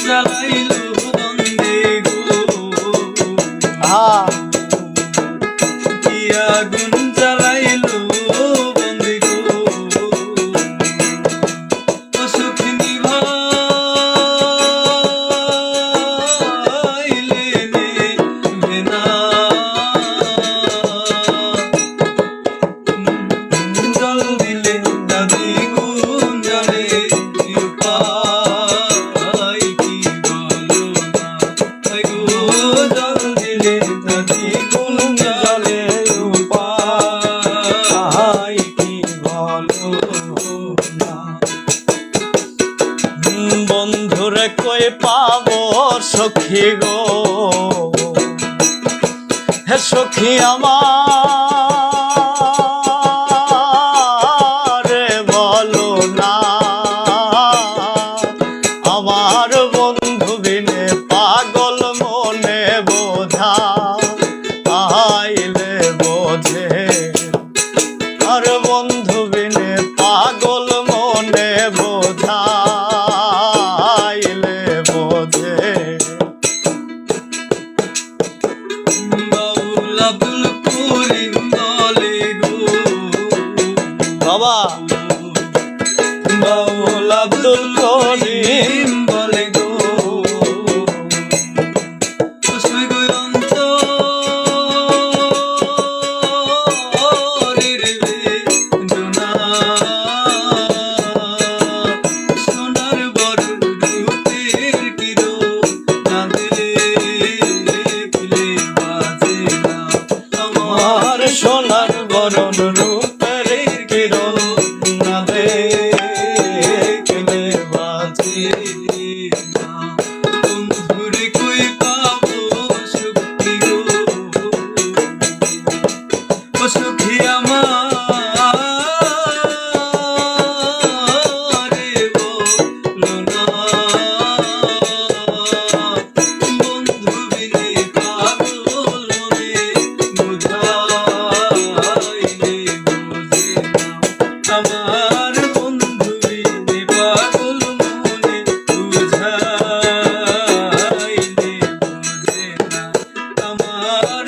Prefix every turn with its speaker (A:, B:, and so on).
A: জ্বালাইলো বন্দে গো কি আগুন জ্বালাইলো বন্দে গো ও সখী নিভাইলে নেবে না জল দিলে নদী গুণ জলে উপায় কি বলো না গো জল দিলে নদী গুণ জলে উপায় কি বলো না বন্ধুরে কই পাবো সখী গো হে সখী আমার বলো না আমার বন্ধু বিনে পাগল মনে বোঝা আইলে বোঝে আর বন্ধু বিনে পাগল মনে বোঝা আইলে বোঝে
B: বাউল আব্দুল করিম বলে গো
A: বাবা বাউল আব্দুল করিম
B: বলে গো সোনার বড় রূপের কিরণ না দেখলে বাজে না
A: আমার সোনার বরণ রূপের কিরণ না দেখলে বাজে
B: না বন্ধুরে কই পাবো সখী গো ও সখী আমার বলো না বন্ধু বিনে পাগল মনে বুঝাইলে বুঝে না আমার বন্ধু বিনে পাগল মনে বুঝাইলে বুঝে না আমার